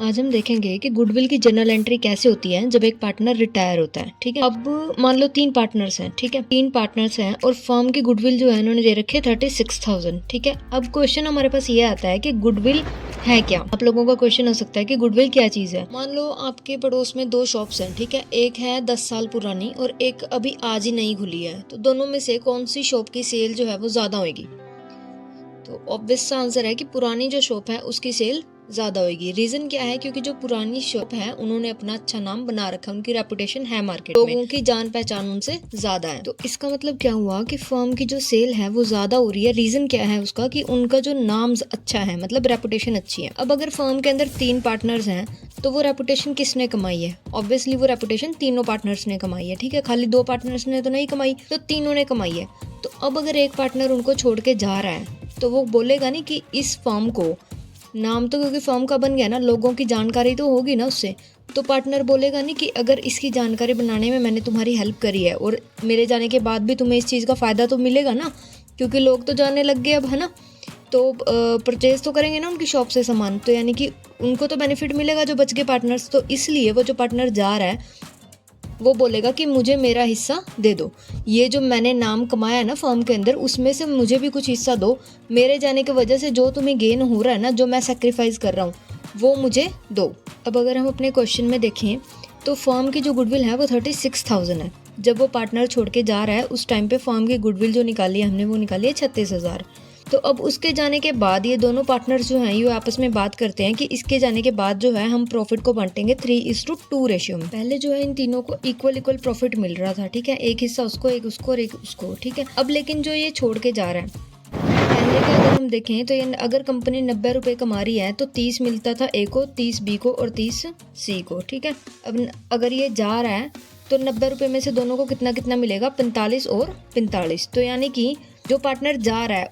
आज हम देखेंगे कि गुडविल की जर्नल एंट्री कैसे होती है जब एक पार्टनर रिटायर होता है। ठीक है, अब मान लो 3 पार्टनर्स हैं। ठीक है, 3 पार्टनर्स हैं और फर्म की गुडविल जो है उन्होंने दे रखी है 36,000। ठीक है, अब क्वेश्चन हमारे पास ये आता है कि गुडविल है क्या। आप लोगों का क्वेश्चन हो सकता है कि गुडविल क्या चीज है। मान लो आपके पड़ोस में 2 शॉप्स हैं। ठीक है, एक है 10 साल पुरानी और एक अभी आज ही नई खुली है। तो दोनों में से कौन सी शॉप की सेल जो है वो ज्यादा होगी? तो ऑब्वियस सा आंसर है कि पुरानी जो शॉप है उसकी सेल ज्यादा होगी। रीजन क्या है? क्योंकि जो पुरानी शॉप है उन्होंने अपना अच्छा नाम बना रखा है, उनकी रेपुटेशन है मार्केट में, लोगों की जान पहचान उनसे ज्यादा है। तो इसका मतलब क्या हुआ कि फर्म की जो सेल है वो ज्यादा हो रही है। रीजन क्या है उसका? कि उनका जो नाम अच्छा है, मतलब रेपुटेशन अच्छी है। अब अगर फर्म के अंदर 3 पार्टनर्स हैं तो वो रेपुटेशन किसने कमाई है? ऑब्वियसली वो रेपुटेशन तीनों पार्टनर्स ने कमाई है। ठीक है, खाली 2 पार्टनर्स ने तो नहीं कमाई, तो तीनों ने कमाई है। तो अब अगर एक पार्टनर उनको छोड़ के जा रहा है तो वो बोलेगा नहीं कि इस फर्म को, नाम तो क्योंकि फर्म का बन गया ना, लोगों की जानकारी तो होगी ना उससे, तो पार्टनर बोलेगा नहीं कि अगर इसकी जानकारी बनाने में मैंने तुम्हारी हेल्प करी है और मेरे जाने के बाद भी तुम्हें इस चीज़ का फ़ायदा तो मिलेगा ना, क्योंकि लोग तो जानने लग गए अब, है ना। तो परचेज तो करेंगे ना उनकी शॉप से सामान, तो यानी कि उनको तो बेनिफिट मिलेगा जो बच गए पार्टनर्स। तो इसलिए वो जो पार्टनर जा रहा है वो बोलेगा कि मुझे मेरा हिस्सा दे दो, ये जो मैंने नाम कमाया है ना फर्म के अंदर उसमें से मुझे भी कुछ हिस्सा दो। मेरे जाने की वजह से जो तुम्हें गेन हो रहा है ना, जो मैं सेक्रीफाइस कर रहा हूँ, वो मुझे दो। अब अगर हम अपने क्वेश्चन में देखें तो फर्म की जो गुडविल है वो 36,000 है। जब वो पार्टनर छोड़ के जा रहा है उस टाइम पे फर्म की गुडविल जो निकाली है हमने वो निकाली है 36,000। तो अब उसके जाने के बाद ये दोनों पार्टनर्स जो हैं ये आपस में बात करते हैं कि इसके जाने के बाद जो है हम प्रॉफिट को बांटेंगे 3:2 रेशियो में। पहले जो है इन तीनों को इक्वल प्रॉफिट मिल रहा था। ठीक है, एक हिस्सा उसको, एक उसको और एक उसको। ठीक है, अब लेकिन जो ये छोड़ के जा रहा है, पहले का अगर हम देखें तो ये अगर कंपनी 90 रुपये कमा रही है तो 30 मिलता था ए को, 30 बी को और 30 सी को। ठीक है, अब अगर ये जा रहा है तो 90 रुपये में से दोनों को कितना कितना मिलेगा? 45 और 45। तो यानी कि जो पार्टनर जा रहा है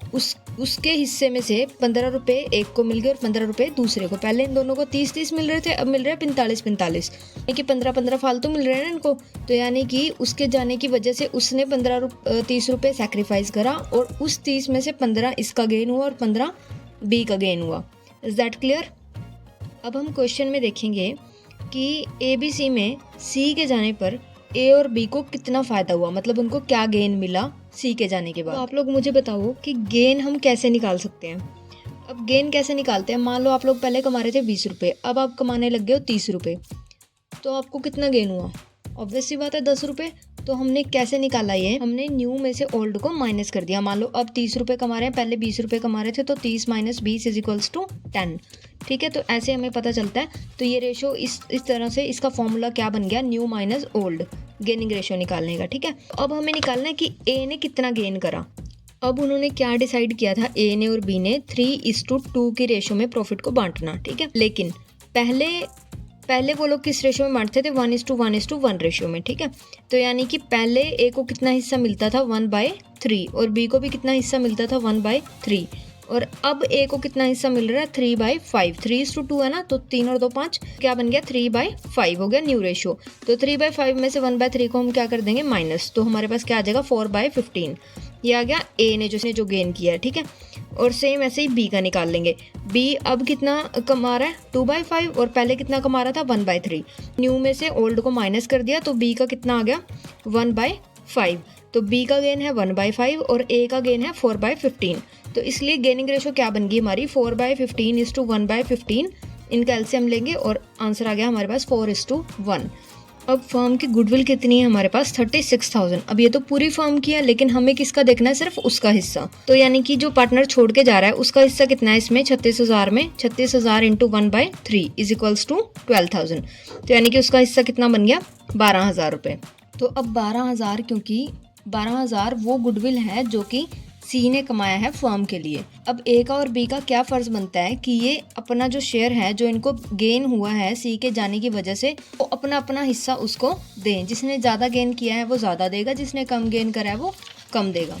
उसके हिस्से में से 15 रुपये एक को मिल गए और 15 रुपये दूसरे को। पहले इन दोनों को 30-30 मिल रहे थे, अब मिल रहे हैं 45-45, यानी कि 15-15 फालतू मिल रहे हैं ना इनको। तो यानी कि उसके जाने की वजह से उसने 30 रुपये सेक्रीफाइस करा और उस 30 में से 15 इसका गेन हुआ और 15 बी का गेन हुआ। Is that clear? अब हम क्वेश्चन में देखेंगे कि ABC में सी के जाने पर ए और बी को कितना फ़ायदा हुआ, मतलब उनको क्या गेन मिला सी के जाने के बाद। तो आप लोग मुझे बताओ कि गेन हम कैसे निकाल सकते हैं। अब गेन कैसे निकालते हैं? मान लो आप लोग पहले कमा रहे थे 20 रुपये, अब आप कमाने लग गए हो 30 रुपये, तो आपको कितना गेन हुआ? ऑब्वियस सी बात है 10 रुपये। तो हमने कैसे निकाला ये? हमने न्यू में से ओल्ड को माइनस कर दिया। मान लो अब 30 रुपये कमा रहे हैं, पहले 20 रुपये कमा रहे थे, तो 30 - 20 = 10। ठीक है, तो ऐसे हमें पता चलता है। तो ये रेशो इस तरह से, इसका फॉर्मूला क्या बन गया? New minus old, gaining ratio निकालने का। ठीक है, अब हमें निकालना है कि ए ने कितना गेन करा। अब उन्होंने क्या डिसाइड किया था, ए ने और बी ने 3:2 की रेशो में प्रॉफिट को बांटना। ठीक है, लेकिन पहले वो लोग किस रेशो में बांटते थे? 1:1 रेशो में। ठीक है, तो यानी कि पहले ए को कितना हिस्सा मिलता था? 1/3 और बी को भी कितना हिस्सा मिलता था? 1/3। और अब ए को कितना हिस्सा मिल रहा है? 3/5। 3:2 है ना, तो 3 और 2 5, क्या बन गया? 3/5 हो गया न्यू रेशो। तो 3/5 में से 1/3 को हम क्या कर देंगे? माइनस। तो हमारे पास क्या आ जाएगा? 4/15। ये आ गया ए ने जो गेन किया है। ठीक है, और सेम ऐसे ही बी का निकाल लेंगे। बी अब कितना कमा रहा है? 2/5 और पहले कितना कमा रहा था? 1/3। न्यू में से ओल्ड को माइनस कर दिया तो बी का कितना आ गया? 1/5। तो बी का गेन है 1/5 और ए का गेन है 4/15। तो इसलिए गेनिंग रेशो क्या बन गई हमारी? 4/15:1/15। इनका एलसीएम लेंगे और आंसर आ गया हमारे पास 4:1। अब फर्म की गुडविल कितनी है हमारे पास? 36,000। अब ये तो पूरी फर्म की है, लेकिन हमें किसका देखना है? सिर्फ उसका हिस्सा। तो यानी कि जो पार्टनर छोड़ के जा रहा है उसका हिस्सा कितना है इसमें? 36,000 में 36,000 × 1/3 = 12,000। तो यानी कि उसका हिस्सा कितना बन गया? 12,000 रुपये। तो अब 12,000, क्योंकि 12,000 वो गुडविल है जो कि सी ने कमाया है फर्म के लिए। अब ए का और बी का क्या फर्ज बनता है कि ये अपना जो शेयर है जो इनको गेन हुआ है सी के जाने की वजह से, वो अपना अपना हिस्सा उसको दें। जिसने ज़्यादा गेन किया है वो ज़्यादा देगा, जिसने कम गेन करा है वो कम देगा।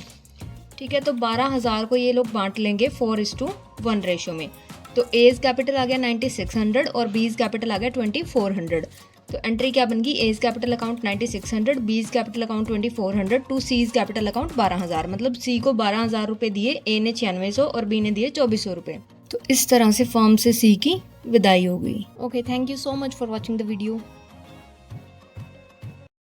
ठीक है, तो 12,000 को ये लोग बांट लेंगे 4:1 रेशो में। तो एज कैपिटल आ गया 9600 और बीज कैपिटल आ गया 2400। तो एंट्री क्या बन गई? As capital account 9600, B's capital account 2400 to C's capital account 12,000। मतलब सी को 12,000 रुपये दिए, ए ने 9600 और बी ने दिए 2400 रुपये। तो इस तरह से फर्म से सी की विदाई हो गई। Okay, thank you so much for watching the video.